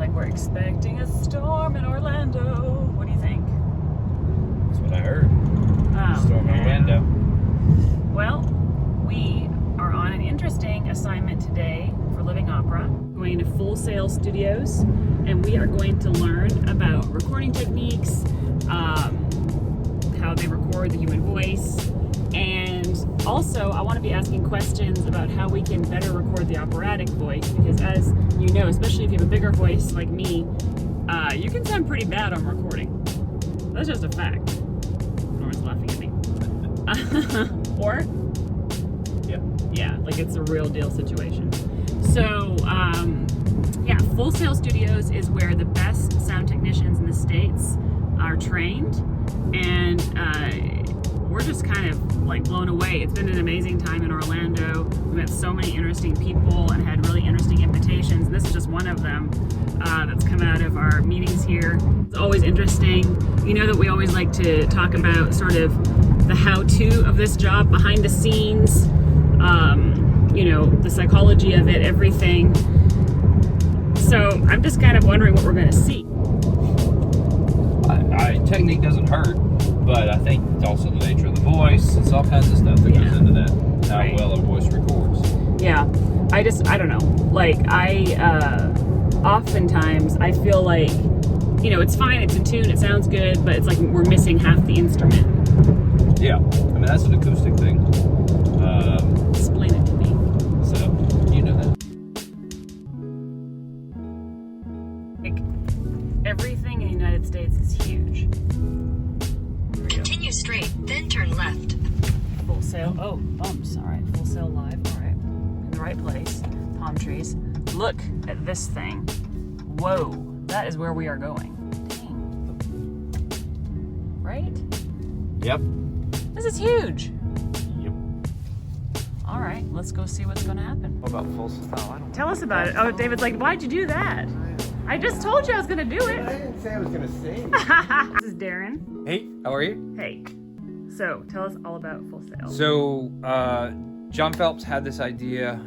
like we're expecting a storm in Orlando. What do you think? That's what I heard. Oh, Storm in Orlando. Well, we are on an interesting assignment today for Living Opera. Going to Full Sail Studios, and we are going to learn about recording techniques, how they record the human voice, and also I want to be asking questions about how we can better record the operatic voice, because as you know, especially if you have a bigger voice like me, you can sound pretty bad on recording. That's just a fact. Norman's laughing at me. Or? Yeah, like it's a real deal situation. So, yeah, Full Sail Studios is where the best sound technicians in the States are trained, and we're just kind of like blown away. It's been an amazing time in Orlando. We met so many interesting people and had really interesting invitations, and this is just one of them that's come out of our meetings here. It's always interesting. You know that we always like to talk about sort of the how-to of this job, behind the scenes, you know, the psychology of it, everything. So I'm just kind of wondering what we're going to see. Technique doesn't hurt, but I think it's also the nature of the voice. It's all kinds of stuff that goes into that, how well a voice records. Yeah, I don't know. Like, oftentimes I feel like, you know, it's fine, it's in tune, it sounds good, but it's like we're missing half the instrument. Yeah, I mean, that's an acoustic thing. Explain it to me. So, you know that. Like, everything in the United States is huge. Continue straight, then turn left. Full Sail. Oh, bumps. All right. Full Sail live. All right. In the right place. Palm trees. Look at this thing. Whoa. That is where we are going. Dang. Right? Yep. This is huge. Yep. All right. Let's go see what's going to happen. What about Full Sail? I don't Tell us about it. Oh, David's like, why'd you do that? I just told you I was going to do I it. didn't say I was gonna sing. This is Darren. Hey, how are you? Hey. So, tell us all about Full Sail. So, John Phelps had this idea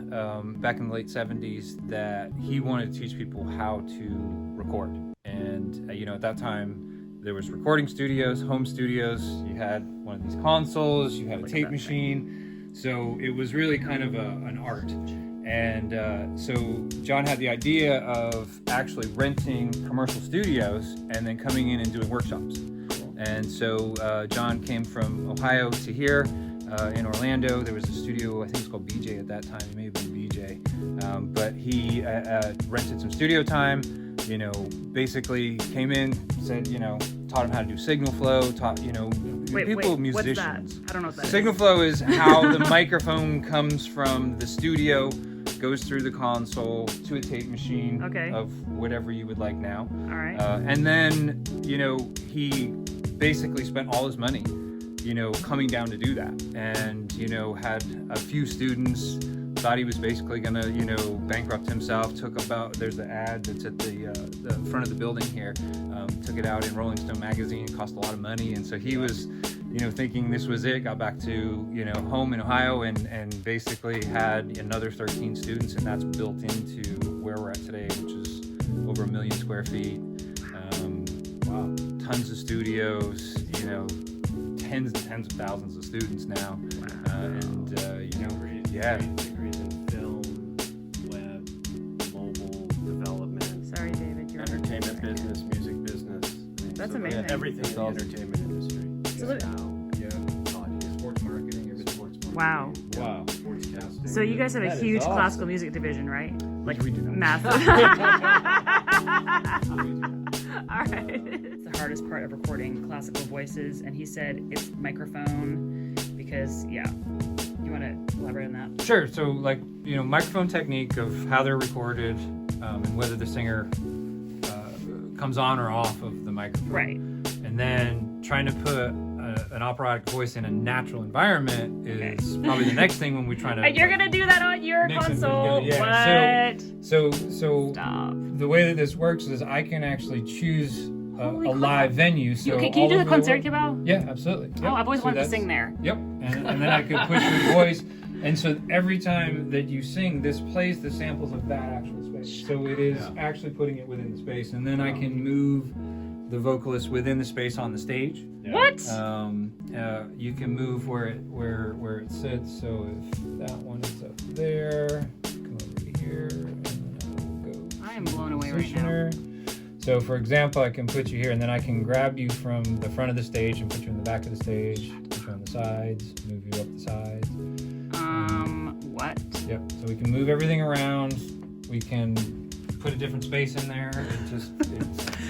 back in the late 70s that he wanted to teach people how to record. And, you know, at that time, there was recording studios, home studios. You had one of these consoles, you had a tape machine. So it was really kind of an art. And so John had the idea of actually renting commercial studios and then coming in and doing workshops. And so John came from Ohio to here in Orlando. There was a studio, I think it was called BJ at that time. It may have been BJ. But he rented some studio time, you know, basically came in, said, you know, taught him how to do signal flow, taught, you know, musicians. What's that? I don't know what that Signal flow is how the microphone comes from the studio, goes through the console to a tape machine of whatever you would like now. All right. And then, you know, he basically spent all his money, you know, coming down to do that. And, you know, had a few students, thought he was basically gonna, you know, bankrupt himself, there's the ad that's at the front of the building here, took it out in Rolling Stone magazine, cost a lot of money. And so he was, you know, thinking this was it, got back to, you know, home in Ohio and basically had another 13 students, and that's built into where we're at today, which is over 1 million square feet. Wow. Tons of studios, you know, tens and tens of thousands of students now. And, you know, yeah. Degrees in film, web, mobile development. Sorry, David. You're Entertainment business, music business. That's amazing. Everything in the entertainment industry. So Sports marketing, sports marketing. Wow. Wow. Sportscasting. So you guys have a That is huge awesome. classical music division, right? Like we do not. massive. All right. It's the hardest part of recording classical voices, and he said it's microphone because, yeah. You want to elaborate on that? Sure. So, like, you know, microphone technique of how they're recorded, and whether the singer comes on or off of the microphone. Right. And then trying to put an operatic voice in a natural environment is probably the next thing when we try to. And you're gonna do that on your mix and console. yeah. What? So Stop. the way that this works is I can actually choose a live venue. So Can you do the concerto? Yeah, absolutely. Yep. Oh, I've always So wanted to that's- sing there. Yep. And then I could push your voice. And so every time that you sing, this plays the samples of that actual space. So it is actually putting it within the space. And then I can move the vocalist within the space on the stage. Yeah. What? You can move where it sits. So if that one is up there, come over here, and then I will go. I am blown away right now. positioner. So for example, I can put you here, and then I can grab you from the front of the stage and put you in the back of the stage, put you on the sides, move you up the sides. What? Yep. So we can move everything around. We can put a different space in there. It's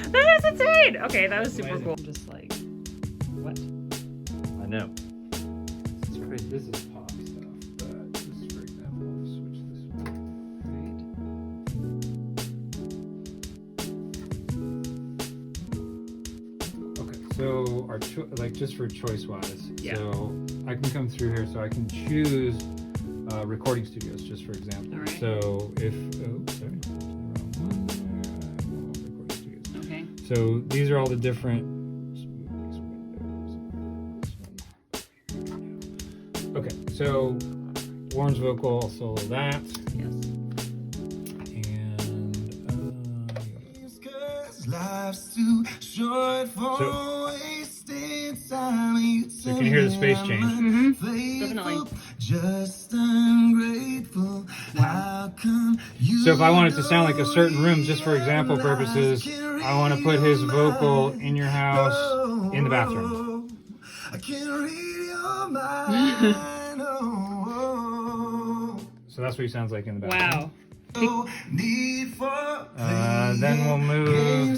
That is insane! Okay, that was super Amazing. cool. I'm just like, what? I know. it's crazy. This is pop stuff, but just for example, I'll switch this one. Okay, so our just for choice wise, Yeah. so I can come through here, so I can choose recording studios, just for example. All right. So if oops, sorry, the wrong one there. Recording studios. Okay. So these are all the different. Okay, so Warren's vocal, I'll solo that, Yes. and Life's too short for wasting time. so you can hear the space change. Mm-hmm. Definitely. Just ungrateful. How come you So if I want it to sound like a certain room, just for example purposes, I want to put his vocal in your house in the bathroom. I can't read your mind. So that's what he sounds like in the bathroom. Wow. Need for Then we'll move.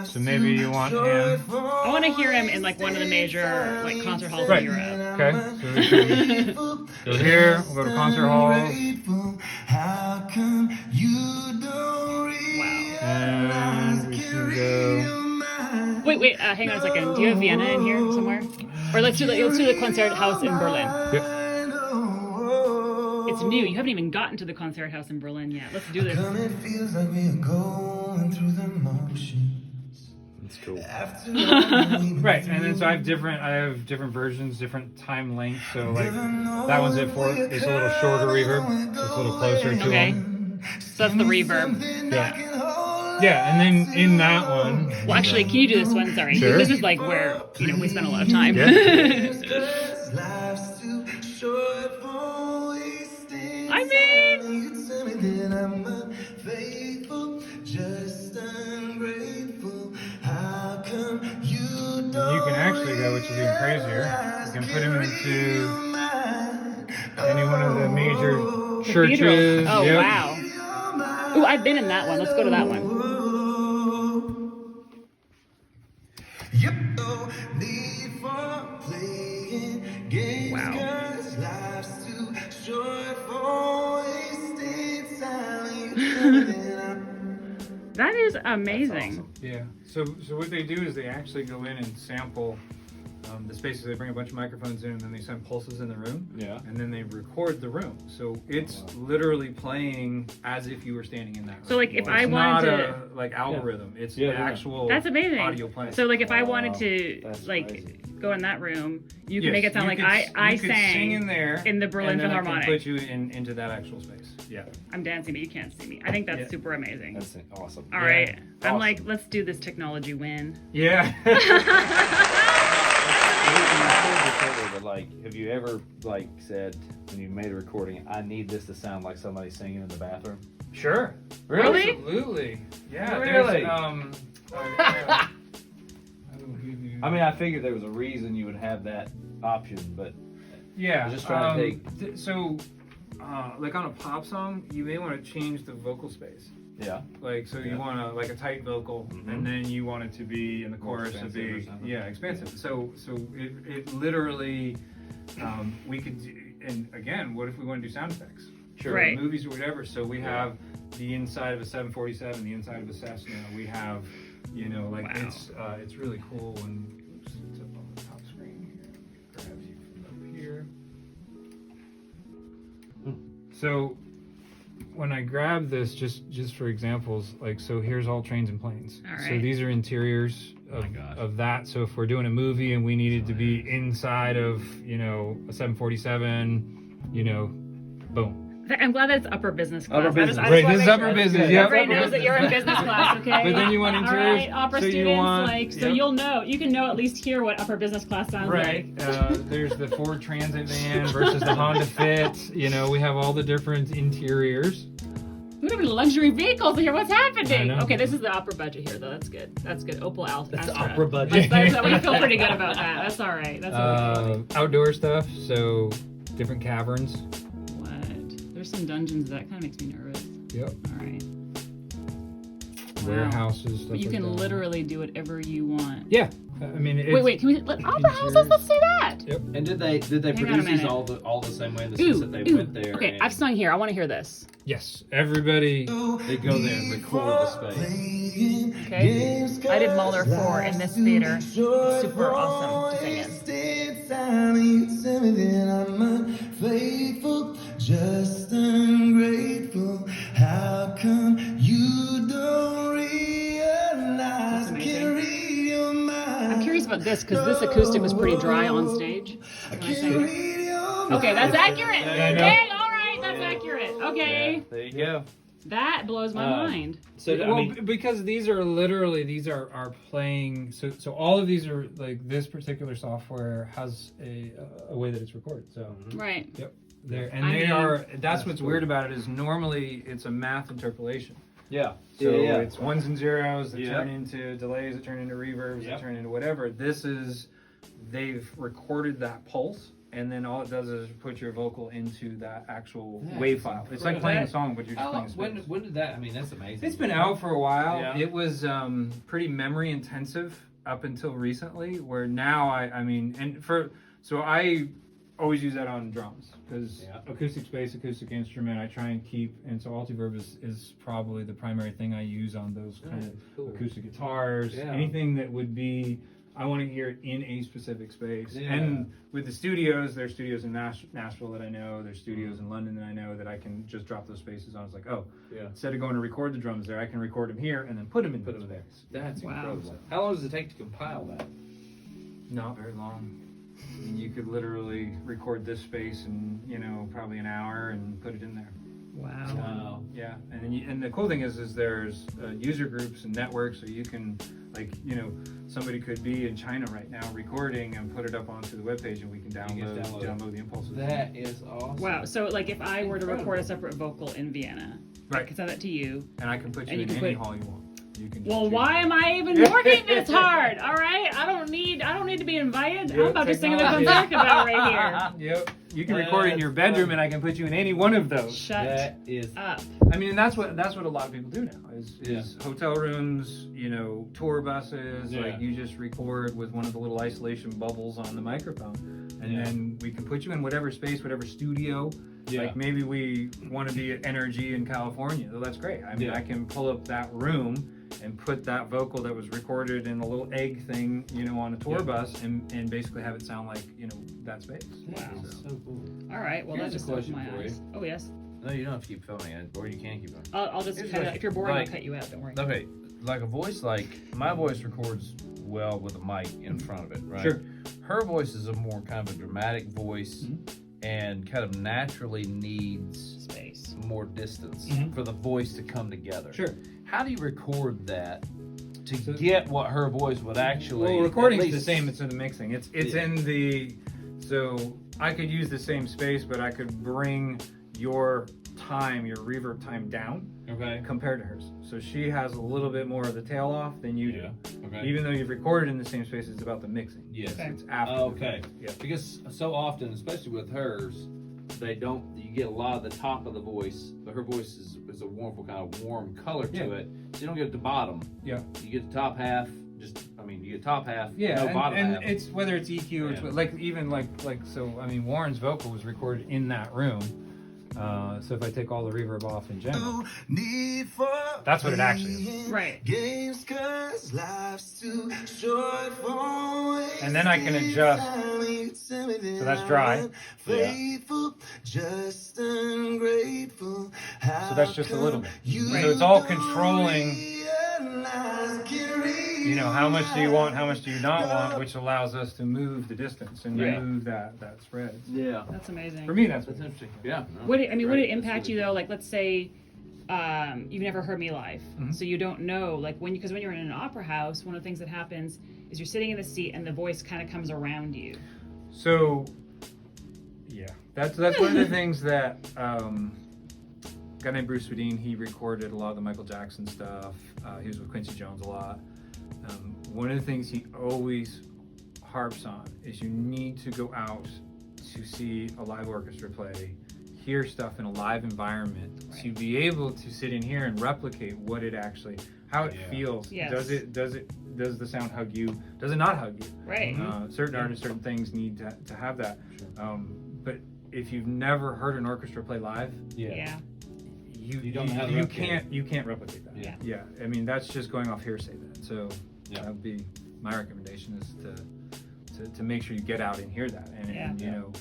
So maybe you want him. I want to hear him in like one of the major like concert halls Right. in Europe. Okay. So we can go here. We'll go to concert halls. How come you don't realize And we can go. Wait, hang on a second. Do you have Vienna in here somewhere? Or let's do the concert house in Berlin. Yep. It's new. You haven't even gotten to the concert house in Berlin yet. Let's do this. It feels like we're going through the motions. It's cool. Right, and then so I have different versions, different time lengths. So like that one's it's a little shorter reverb, so it's a little closer to Okay. him. So that's the reverb. Yeah. Yeah, and then in that one. Well, actually, can you do this one? Sorry. Sure. This is like where, we spent a lot of time. Life's too short for wasting I mean, You tell me that I'm unfaithful, just ungrateful. How come you don't You can actually go, which is even crazier. You can put him into any one of the major churches. cathedrals. Oh, Yep. wow. Ooh, I've been in that one. Let's go to that one. Yep, no need for playing games. Wow. 'Cause life's too short for wasting time. That is amazing. Yeah. So what they do is they actually go in and sample the spaces. They bring a bunch of microphones in, and then they send pulses in the room. Yeah. And then they record the room. So it's literally playing as if you were standing in that room. So, like, if It's I not wanted a like algorithm. It's Yeah, the yeah. actual That's amazing. audio playing. So, like, if I Wow, wanted to, that's like, crazy. go in that room, you can Yes, make it sound you like could- I you could sang sing in there in the Berlin and then Philharmonic. I can put you into that actual space. Yeah. I'm dancing, but you can't see me. I think that's Yeah. super amazing. That's awesome. All right. I'm Awesome. like, let's do this technology win. Yeah. But like, have you ever like said when you made a recording, I need this to sound like somebody singing in the bathroom? Sure. Really? Absolutely. Yeah. Really? There's, I will give you- I mean, I figured there was a reason you would have that option, but Yeah. I'm just trying to like on a pop song, you may want to change the vocal space. yeah. Like, so you Yeah. want like a tight vocal, Mhm. and then you want it to be in the More chorus to expansive or be something. expansive. So it literally we could do, and again, what if we want to do sound effects? Sure. Right. Movies or whatever. So we have the inside of a 747, the inside of a Cessna. We have, like Wow. it's really cool when oops, it's up on the top screen here. Grab you from up here. So when I grab this, just for examples, like, so here's all trains and planes. All So right. these are interiors Oh my gosh. of that. So if we're doing a movie and we needed to be inside of, a 747, boom. I'm glad that it's upper business class. Upper business. Right, this is upper business. Yep. Everybody knows that you're in business class, okay? But then you want All interiors, right, opera so you students, want- so yep. you'll know. You can know at least hear what upper business class sounds Right. like. There's the Ford Transit van versus the Honda Fit. We have all the different interiors. We don't have any luxury vehicles here. What's I happening? know. Okay, this is the opera budget here, though. That's good. That's good. Opel Astra. That's the opera budget. We feel pretty good about that. That's all right. That's what we call it. Outdoor stuff, so different caverns. What? There's some dungeons that kind of makes me nervous. Yep. All right. Warehouses, stuff But you like can that. literally do whatever you want. Yeah. I mean, it's, Wait, can we opera houses? Let's do that. Yep. And did they Hang on a produce these minute. all the same way in the sense that they went there? Okay, and I've sung here. I want to hear this. Yes. Everybody. they go there and record the space. Okay. I did Mahler 4 in this theater. It's super awesome to sing in. I'm unfaithful, just ungrateful. How come you don't realize? That's amazing. Can't read your mind. I'm curious about this because this acoustic was pretty dry on stage. Can I sing? Read your Okay, that's accurate. I know. Okay, all right, that's accurate. Okay, There you go. that blows my mind. So I Well, mean, because these are are playing. So all of these are like this particular software has a way that it's recorded. So Right. yep, there I mean- That's what's weird about it is normally it's a math interpolation. yeah. So yeah. it's ones and zeros that Yeah. turn into delays, that turn into reverbs, Yep. that turn into whatever. This is they've recorded that pulse. And then all it does is put your vocal into that actual Yeah, wave it's file. It's incredible. like playing a song, but you're just How playing long, a space. when did that? I mean, that's amazing. It's been out for a while. Yeah. It was pretty memory intensive up until recently, where now so I always use that on drums because Yeah. acoustic space, acoustic instrument, I try and keep, and so Altiverb is probably the primary thing I use on those kind of cool. acoustic guitars, Yeah. anything that would be, I want to hear it in a specific space. Yeah. And with the studios, there's studios in Nashville that I know, there's studios in London that I know that I can just drop those spaces on. It's like, oh, Yeah. instead of going to record the drums there, I can record them here and then put them in Put those them there. space. That's Wow. incredible. How long does it take to compile that? Not very long. You could literally record this space in, probably an hour and put it in there. Wow. Wow. Yeah, and then and the cool thing is there's user groups and networks, so you can, somebody could be in China right now recording and put it up onto the webpage, and we can You can download download the impulses. That is awesome. Wow. So, like, if I were to record Incredible. a separate vocal in Vienna, I Right. could send that to you. And I can put you And you in can any put- hall you want. You can. Well, just why am I even working this hard? All right, I don't need to be invited. I'm Yeah, about to sing in the technology. concert about right Yep. You can record in your bedroom, and I can put you in any one of here. those. Shut That is up. I mean, and that's what a lot of people do now is Yeah. hotel rooms, tour buses. Yeah. Like you just record with one of the little isolation bubbles on the microphone, and Yeah. then we can put you in whatever space, whatever studio. Yeah. Like maybe we want to be at NRG in California. Well, that's great. I mean, Yeah. I can pull up that room and put that vocal that was recorded in a little egg thing, on a tour Yeah. bus, and basically have it sound like that space. That Wow. is so cool. All right. Well, Here's that just a opened question my for eyes. Oh yes. No, you don't have to keep filming it, or you can keep it. I'll just Here's cut it a out. If you're boring, like- I'll cut you out. Don't worry. Okay, like a voice, like my voice records well with a mic in front of it, right? Sure. Her voice is a more kind of a dramatic voice Mhm. and kind of naturally needs Space. more distance Mhm. for the voice to come together. Sure. How do you record that to So- get what her voice would actually? Well, recording's at the least- same. It's in the mixing. It's Yeah. in the. So I could use the same space, but I could bring your reverb time down Okay. compared to hers. So she has a little bit more of the tail off than you Yeah. do. Okay. Even though you've recorded in the same space, it's about the mixing. Yes. Okay. It's after. the Okay. fact. Yeah. Because so often, especially with hers, you get a lot of the top of the voice, but her voice is a wonderful kind of warm color to Yeah. it. So you don't get the bottom. Yeah. You get the top half. You get top half. Yeah, No bottom and half. it's whether it's EQ or Yeah. Warren's vocal was recorded in that room. So if I take all the reverb off in general, Need for that's what it actually is. Right. games 'cause life's too short for And then I can adjust. So that's dry. Faithful, just ungrateful. So that's just a little bit. You So it's all don't controlling. realize, can't read you know, how much do you want, how much do you not want, which allows us to move the distance and Right. move that spread. Yeah. That's amazing. For me, that's Interesting. Yeah. no, Would it great. impact you though? Like, let's say you've never heard me live, Mhm. so you don't know. Like because when you're in an opera house, one of the things that happens is you're sitting in the seat and the voice kind of comes around you. So, yeah, that's one of the things that a guy named Bruce Swedien, he recorded a lot of the Michael Jackson stuff. He was with Quincy Jones a lot. One of the things he always harps on is you need to go out to see a live orchestra play, hear stuff in a live environment, to be able to sit in here and replicate what it actually, how it feels. Yes. Does the sound hug you? Does it not hug you? Right. Certain artists, certain things need to have that. But if you've never heard an orchestra play live, Yeah. you don't know how to replicate you can't replicate that. Yeah. Yeah. I mean, that's just going off hearsay then. So Yeah. that would be my recommendation, is to make sure you get out and hear that. And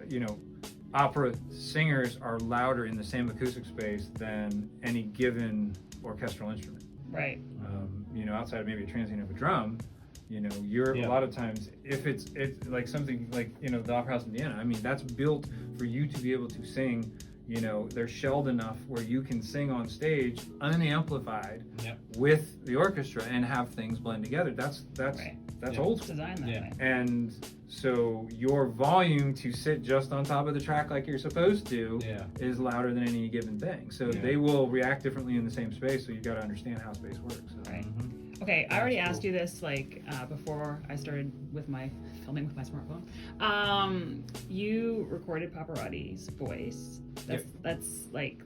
you know, opera singers are louder in the same acoustic space than any given orchestral instrument. Right. You know, outside of maybe a transient of a drum, you know, you're a lot of times, if it's like something like, you know, the Opera House in Vienna, I mean, that's built for you to be able to sing. You know, they're shelled enough where you can sing on stage unamplified with the orchestra and have things blend together. That's old school. Designed that way. And so your volume to sit just on top of the track like you're supposed to is louder than any given thing. So they will react differently in the same space. So you've got to understand how space works. So. Right. Okay, I already asked you this before I started with my filming with my smartphone. You recorded Paparazzi's voice. That's like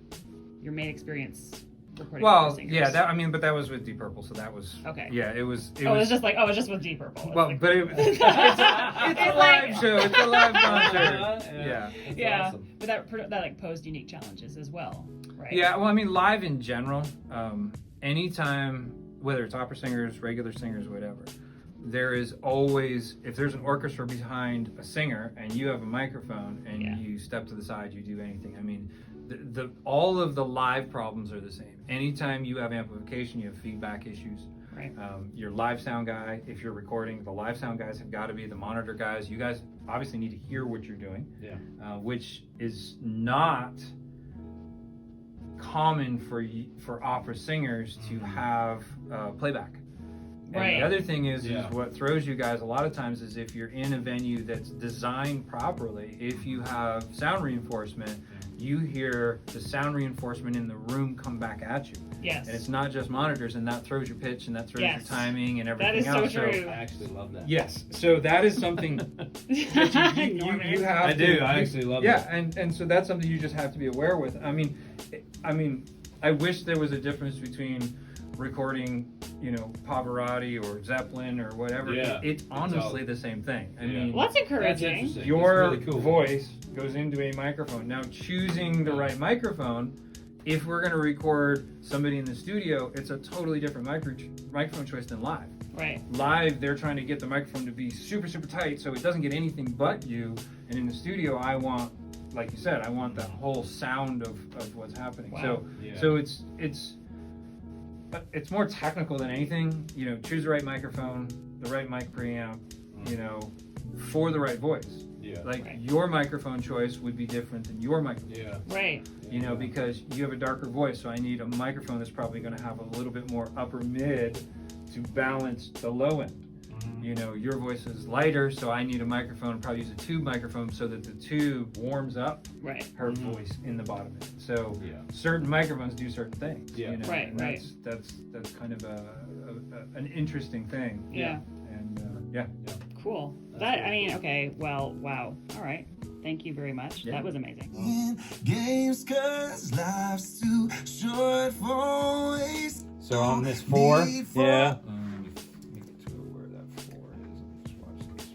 your main experience recording. Well, singers. yeah, but that was with Deep Purple, so that was okay. Yeah, it was. It's just with Deep Purple. Well, but it's a live show. It's a live concert. Yeah. Awesome. But that like posed unique challenges as well, right? Yeah, well, I mean, live in general, anytime, whether it's opera singers, regular singers, whatever, there is always, if there's an orchestra behind a singer and you have a microphone and you step to the side, you do anything. I mean, all of the live problems are the same. Anytime you have amplification, you have feedback issues. Right. Your live sound guy, if you're recording, the live sound guys have got to be the monitor guys. You guys obviously need to hear what you're doing, which is not common for opera singers to have playback. Right. And the other thing is what throws you guys a lot of times is if you're in a venue that's designed properly, if you have sound reinforcement, you hear the sound reinforcement in the room come back at you. Yes. And it's not just monitors, and that throws your pitch and that throws your timing and everything that is else. So true. I actually love that. Yes. So that is something that you have I to do. I actually love that. Yeah, and so that's something you just have to be aware with. I mean, I wish there was a difference between recording, you know, Pavarotti or Zeppelin or whatever. Yeah. It's honestly the same thing. I mean, well, that's encouraging. interesting. your That's really cool. voice goes into a microphone. Now, choosing the right microphone, if we're going to record somebody in the studio, it's a totally different microphone choice than live. Right. Live, they're trying to get the microphone to be super, super tight so it doesn't get anything but you. And in the studio, I want, like you said, I want that whole sound of what's happening. Wow. So it's more technical than anything. You know, choose the right microphone, the right mic preamp, you know, for the right voice. Yeah. Like your microphone choice would be different than your microphone. Yeah. Right. You know, because you have a darker voice, so I need a microphone that's probably going to have a little bit more upper mid to balance the low end. You know, your voice is lighter, so I need a microphone, probably use a tube microphone so that the tube warms up her voice in the bottom end. So certain microphones do certain things. Yeah. You know, Right, and right. that's kind of an interesting thing. Yeah. And Cool. I mean, okay. Well, wow. All right. Thank you very much. Yeah. That was amazing. In games, 'cause life's too short for waste. So on this 4, Need for- Yeah. get to where that 4 is. Just watch this.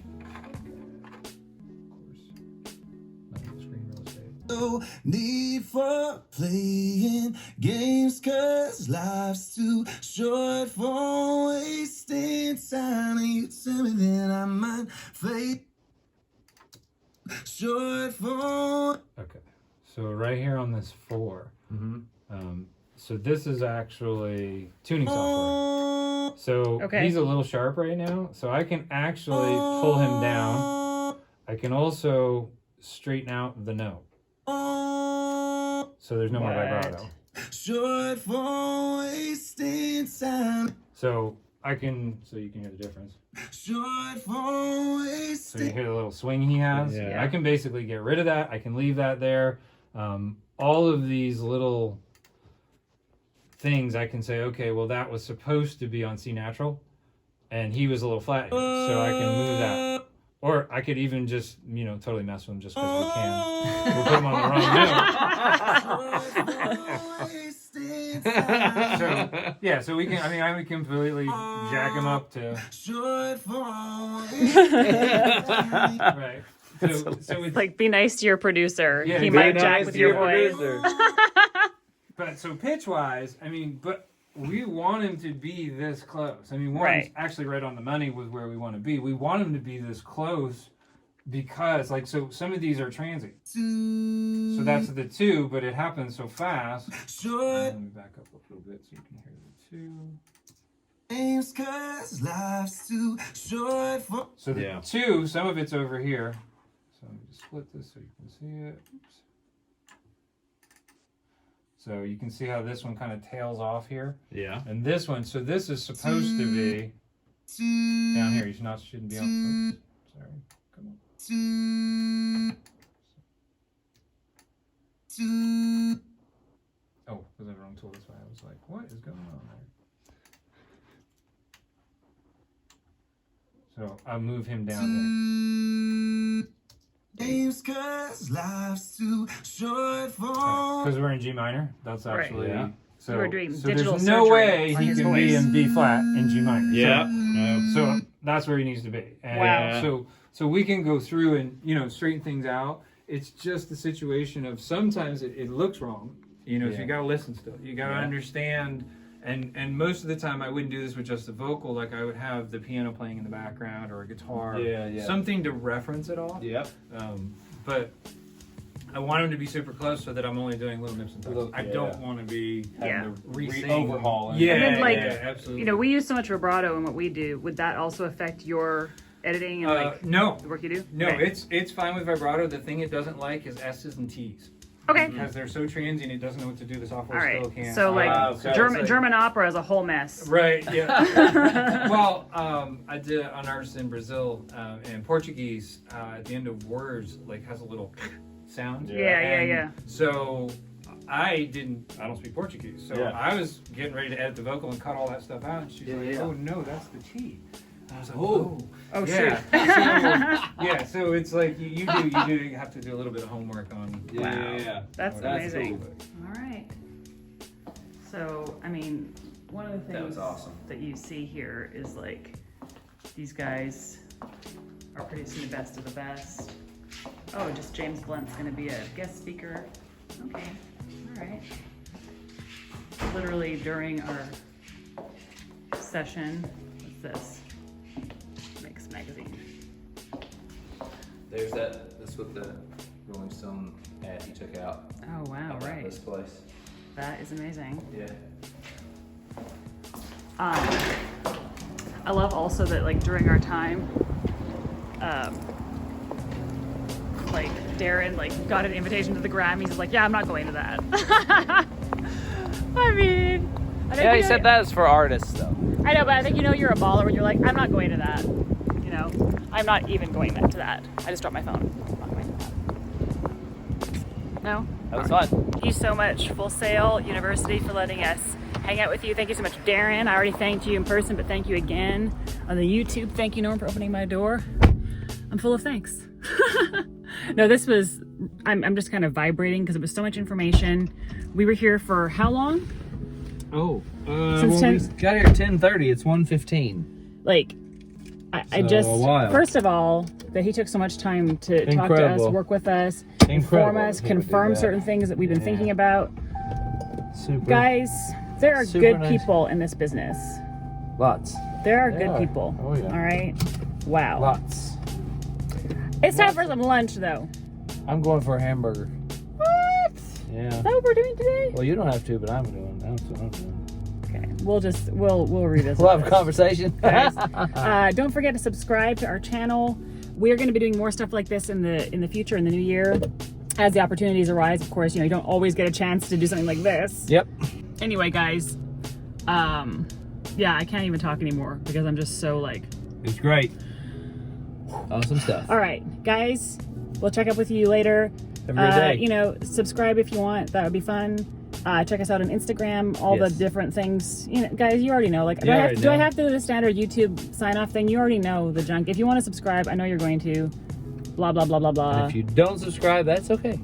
Of course, screen real estate. No need for playing games, 'cause life's too short for wasting time. And you tell me that I might fade. Short for. Okay, so right here on this 4, so this is actually tuning software. So Okay. he's a little sharp right now. So I can actually pull him down. I can also straighten out the note. So there's no more vibrato. Short for wasting time. So I can, so you can hear the difference. Short for So you wasting. hear the little swing he has. Yeah. I can basically get rid of that. I can leave that there. All of these little things I can say, okay, well that was supposed to be on C natural, and he was a little flat here, so I can move that. Or I could even just, totally mess with him just because we can. We'll put him on the wrong note. So, yeah, so we can, I would completely jack him up to, Short for right. So it's Like, be nice to your producer. Yeah, he be might nice jack to with your your voice. But so pitch wise, but we want him to be this close. One's Right. actually right on the money with where we want to be. We want him to be this close because, so some of these are transient. So that's the 2, but it happens so fast. Let me back up a little bit so you can hear the 2. Aims 'cause life's too short for. So the Yeah. 2, some of it's over here. So let me just split this so you can see it. Oops. So you can see how this one kind of tails off here. Yeah. And this one, so this is supposed to be down here. You shouldn't be on. Oops, sorry. Come on. Oh, was that the wrong tool? That's why I was like, what is going on there? So I'll move him down Aims 'cause life's too short for. there. Because we're in G minor. That's Right. actually. Yeah. So, We're doing so digital there's no surgery way on he his can be voice. in B flat in G minor. Yeah. So that's where he needs to be. And Wow. So we can go through and straighten things out. It's just the situation of sometimes it looks wrong. So you got to listen still. You got to understand. And most of the time I wouldn't do this with just the vocal. Like I would have the piano playing in the background or a guitar. Yeah. Something to reference it off. Yep. But I want him to be super close so that I'm only doing little nips and tucks. I don't want to be Yeah. having to re-sing. Overhaul. Yeah, And then, like, absolutely. We use so much vibrato in what we do. Would that also affect your editing and no. the work you do? No, Okay. it's fine with vibrato. The thing it doesn't like is S's and T's. Okay. Because they're so transient, it doesn't know what to do. The software All still right. can't. So like okay. German It's like- German opera is a whole mess. Right, yeah. Well, I did an artist in Brazil, and Portuguese, at the end of words, like, has a little sound. Yeah. And so I don't speak Portuguese. So Yeah. I was getting ready to edit the vocal and cut all that stuff out. And she's like, yeah. oh, no, that's the T. I was like, Oh. Oh, yeah. shoot. So it's like you have to do a little bit of homework on. Yeah. That's amazing. cool. All right. So, one of the things That was awesome. that you see here is like these guys are producing the best of the best. Oh, just James Blunt's going to be a guest speaker. Okay. All right. Literally during our session, what's this? Mix magazine. There's that's what the Rolling Stone ad he took out. Oh, wow, about right. This place. That is amazing. Yeah. I love also that like during our time, like Darren like got an invitation to the Grammys. He's like, yeah, I'm not going to that. I mean, I think Yeah, he said that is for artists, though. I know, but I think you're a baller when you're like, I'm not going to that. I'm not even going to that. I just dropped my phone. I'm not going to that. No. That was fun. Thank you so much, Full Sail University, for letting us hang out with you. Thank you so much, Darren. I already thanked you in person, but thank you again on the YouTube. Thank you, Norm, for opening my door. I'm full of thanks. No, this was, I'm just kind of vibrating because it was so much information. We were here for how long? Oh, Since 10 we got here at 10:30. It's 1:15. Like, I So, just, a while. first of all, that he took so much time to talk to us, Incredible. work with us, inform Incredible us, that he would do confirm that. certain things that we've been Yeah. thinking about. Super. Guys, there are Super good nice. people in this business. Lots. There are There good are. people. Oh, yeah. All right. Wow. Lots. It's time for some lunch, though. I'm going for a hamburger. What? Yeah. Is that what we're doing today? Well, you don't have to, but I'm doing. That's what I'm doing. Okay, we'll revisit. We'll have a this. conversation. Guys, don't forget to subscribe to our channel. We're going to be doing more stuff like this in the future, in the new year, as the opportunities arise. Of course, you don't always get a chance to do something like this. Yep. Anyway, guys, yeah, I can't even talk anymore because I'm just so like. It's great. Awesome stuff. All right, guys, we'll check up with you later. Have a great day. Subscribe if you want. That would be fun. Check us out on Instagram, all Yes. the different things. Guys, you already know. Like, You do I already have know. to do the standard YouTube sign off thing? You already know the junk. If you want to subscribe, I know you're going to. Blah blah blah blah blah. And if you don't subscribe, that's okay.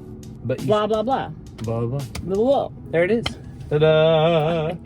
But you Blah blah blah. blah blah. Blah blah. There it is. Ta-da! Bye.